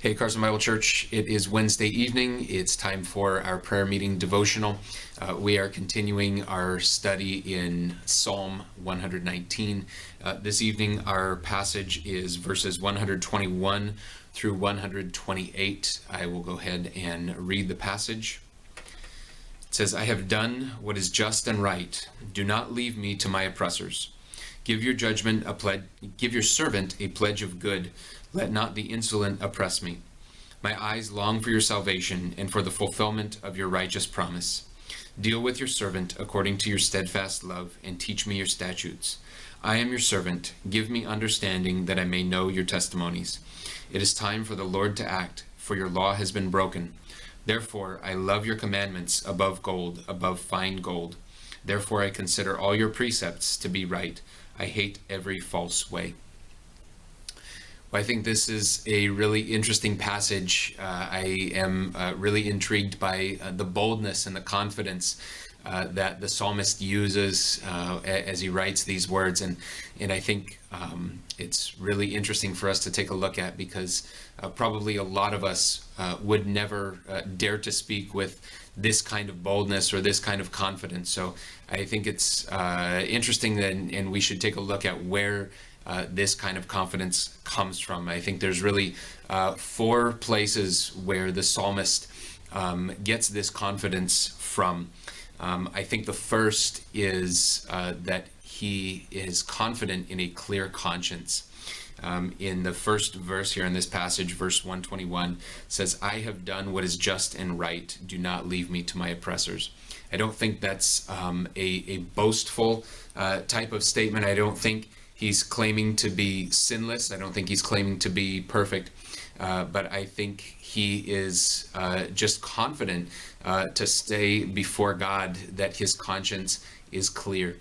Hey, Carson Bible Church, it is Wednesday evening. It's time for our prayer meeting devotional. We are continuing our study in Psalm 119. This evening, our passage is verses 121 through 128. I will go ahead and read the passage. It says, I have done what is just and right. Do not leave me to my oppressors. Give your servant a pledge of good. Let not the insolent oppress me. My eyes long for your salvation and for the fulfillment of your righteous promise. Deal with your servant according to your steadfast love and teach me your statutes. I am your servant. Give me understanding that I may know your testimonies. It is time for the Lord to act, for your law has been broken. Therefore, I love your commandments above gold, above fine gold. Therefore, I consider all your precepts to be right. I hate every false way. Well, I think this is a really interesting passage. I am really intrigued by the boldness and the confidence that the psalmist uses as he writes these words. And I think it's really interesting for us to take a look at, because probably a lot of us would never dare to speak with this kind of boldness or this kind of confidence. So I think it's interesting that, and we should take a look at where this kind of confidence comes from. I think there's really four places where the psalmist gets this confidence from. I think the first is that he is confident in a clear conscience. In the first verse here in this passage, verse 121, says, I have done what is just and right. Do not leave me to my oppressors. I don't think that's a boastful type of statement. I don't think he's claiming to be sinless. I don't think he's claiming to be perfect. But I think he is just confident to stay before God, that his conscience is clear.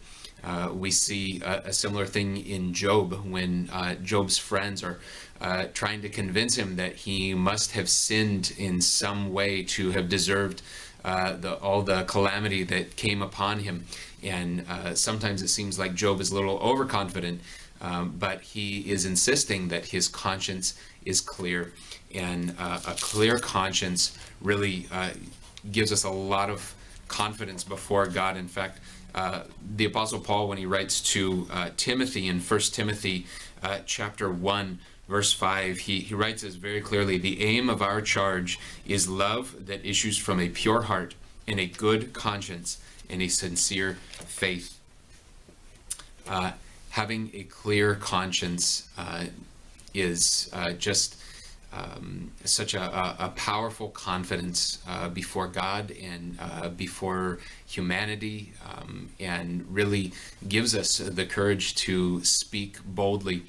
We see a similar thing in Job, when Job's friends are trying to convince him that he must have sinned in some way to have deserved all the calamity that came upon him. And sometimes it seems like Job is a little overconfident, but he is insisting that his conscience is clear. And a clear conscience really gives us a lot of confidence before God. In fact, the Apostle Paul, when he writes to Timothy in 1 Timothy chapter 1, verse 5, he writes this very clearly: the aim of our charge is love that issues from a pure heart and a good conscience and a sincere faith. Having a clear conscience is just such a powerful confidence before God and before humanity, and really gives us the courage to speak boldly.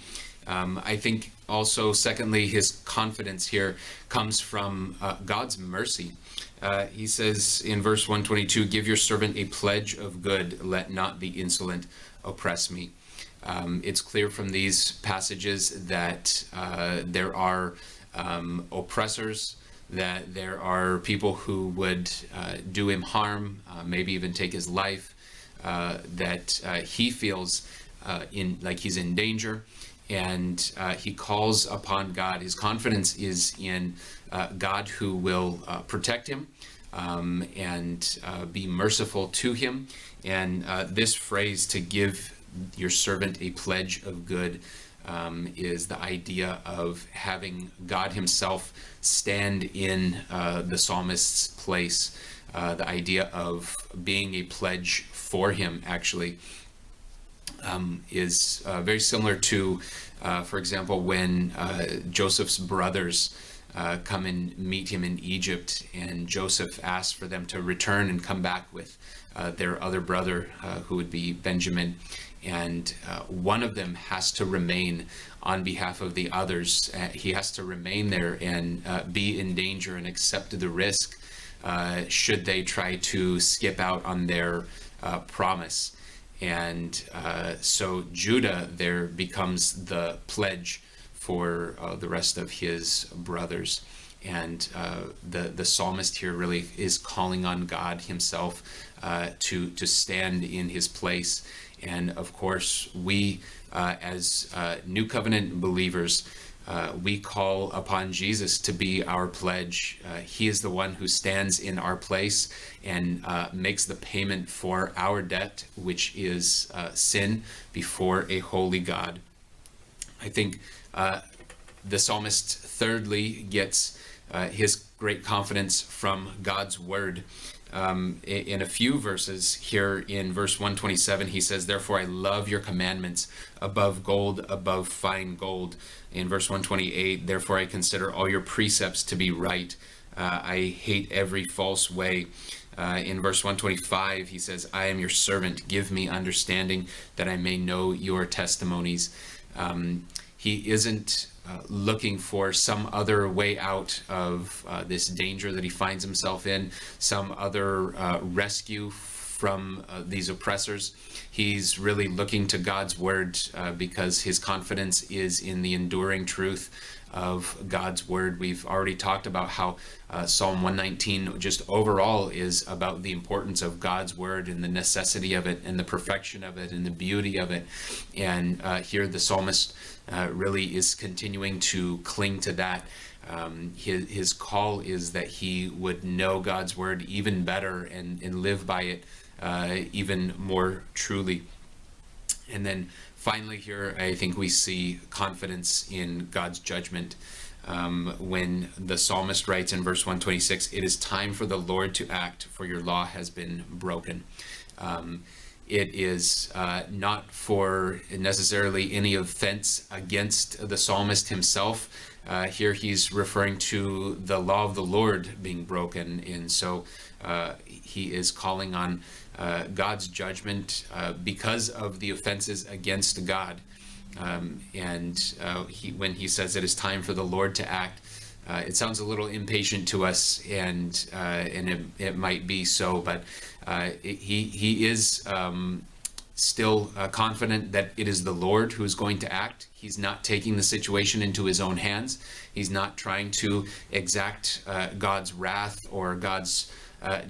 I think also, secondly, his confidence here comes from God's mercy. He says in verse 122, give your servant a pledge of good, let not the insolent oppress me. It's clear from these passages that there are oppressors, that there are people who would do him harm, maybe even take his life, that he feels like he's in danger, and he calls upon God. His confidence is in God, who will protect him and be merciful to him. And this phrase, to give your servant a pledge of good, is the idea of having God himself stand in the psalmist's place, the idea of being a pledge for him, actually, is very similar to, for example, when Joseph's brothers come and meet him in Egypt, and Joseph asks for them to return and come back with their other brother, who would be Benjamin. And one of them has to remain on behalf of the others. He has to remain there and be in danger and accept the risk should they try to skip out on their promise. And so Judah there becomes the pledge for the rest of his brothers. And the psalmist here really is calling on God himself to stand in his place. And of course, we as New Covenant believers we call upon Jesus to be our pledge. He is the one who stands in our place and makes the payment for our debt, which is sin before a holy God. I think the psalmist, thirdly, gets his great confidence from God's word. In a few verses here in verse 127, he says, "Therefore I love your commandments above gold, above fine gold." In verse 128, "Therefore I consider all your precepts to be right. I hate every false way." In verse 125, he says, "I am your servant. Give me understanding that I may know your testimonies." He isn't looking for some other way out of this danger that he finds himself in, some other rescue from these oppressors. He's really looking to God's word because his confidence is in the enduring truth of God's word. We've already talked about how Psalm 119 just overall is about the importance of God's word and the necessity of it and the perfection of it and the beauty of it. And here the psalmist really is continuing to cling to that. His call is that he would know God's word even better and live by it even more truly. And then finally here, I think we see confidence in God's judgment. When the psalmist writes in verse 126, "It is time for the Lord to act, for your law has been broken." It is not for necessarily any offense against the psalmist himself. Here he's referring to the law of the Lord being broken. And so he is calling on God's judgment because of the offenses against God. When he says it is time for the Lord to act, it sounds a little impatient to us, and it might be so, but he is still confident that it is the Lord who is going to act. He's not taking the situation into his own hands. He's not trying to exact God's wrath or God's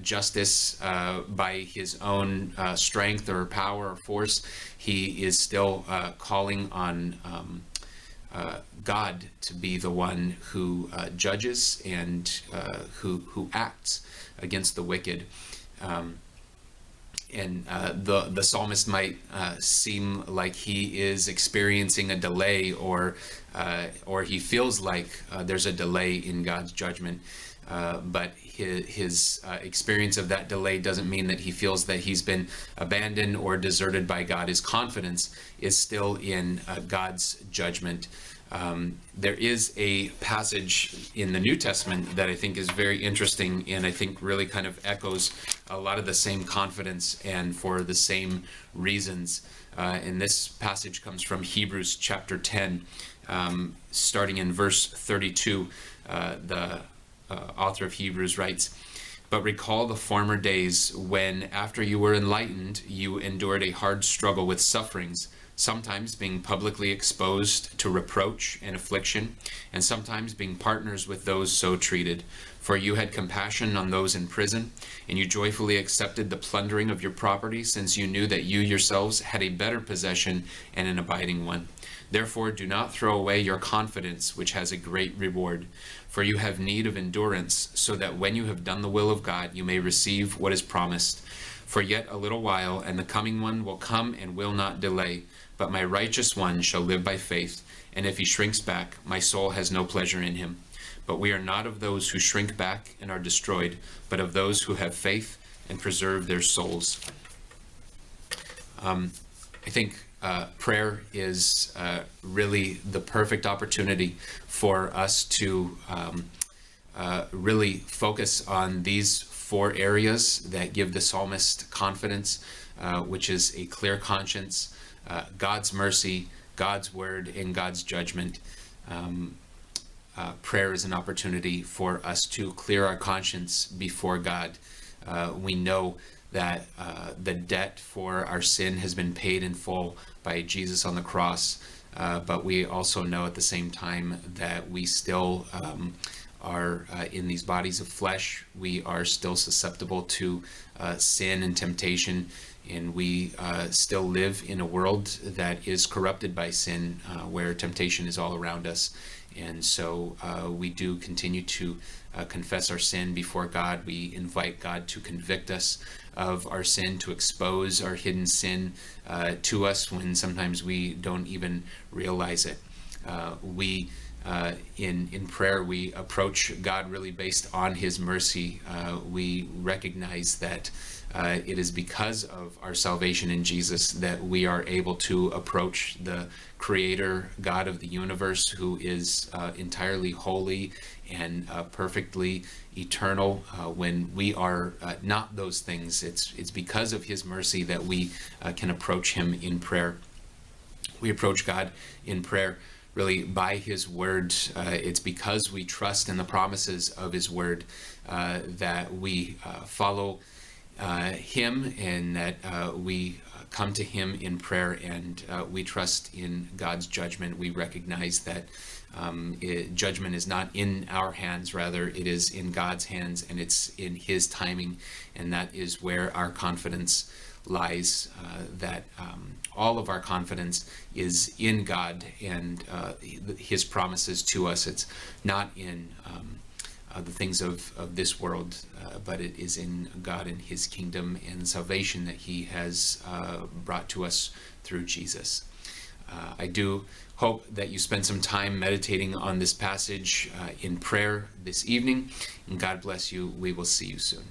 justice by his own strength or power or force. He is still calling on God to be the one who judges and who acts against the wicked. The psalmist might seem like he is experiencing a delay, or he feels like there's a delay in God's judgment. But his experience of that delay doesn't mean that he feels that he's been abandoned or deserted by God. His confidence is still in God's judgment. There is a passage in the New Testament that I think is very interesting, and I think really kind of echoes a lot of the same confidence and for the same reasons. And this passage comes from Hebrews chapter 10, starting in verse 32. The author of Hebrews writes, "But recall the former days when, after you were enlightened, you endured a hard struggle with sufferings, sometimes being publicly exposed to reproach and affliction, and sometimes being partners with those so treated. For you had compassion on those in prison, and you joyfully accepted the plundering of your property, since you knew that you yourselves had a better possession and an abiding one. Therefore do not throw away your confidence, which has a great reward. For you have need of endurance, so that when you have done the will of God, you may receive what is promised. For yet a little while, and the coming one will come and will not delay. But my righteous one shall live by faith, and if he shrinks back, my soul has no pleasure in him. But we are not of those who shrink back and are destroyed, but of those who have faith and preserve their souls." I think prayer is really the perfect opportunity for us to really focus on these four areas that give the psalmist confidence, which is a clear conscience, God's mercy, God's word, and God's judgment. Prayer is an opportunity for us to clear our conscience before God. We know that the debt for our sin has been paid in full by Jesus on the cross, but we also know at the same time that we still are in these bodies of flesh. We are still susceptible to sin and temptation, and we still live in a world that is corrupted by sin, where temptation is all around us. And so we do continue to confess our sin before God. We invite God to convict us of our sin, to expose our hidden sin to us when sometimes we don't even realize it. In prayer, we approach God really based on His mercy. We recognize that it is because of our salvation in Jesus that we are able to approach the Creator, God of the universe, who is entirely holy and perfectly eternal. When we are not those things, it's because of His mercy that we can approach Him in prayer. We approach God in prayer really by His word. It's because we trust in the promises of His word that we follow Him, and that we come to Him in prayer, and we trust in God's judgment. We recognize that judgment is not in our hands, rather it is in God's hands, and it's in His timing, and that is where our confidence lies, that all of our confidence is in God and His promises to us. It's not in the things of this world, but it is in God and His kingdom and the salvation that He has brought to us through Jesus. I do hope that you spend some time meditating on this passage in prayer this evening, and God bless you. We will see you soon.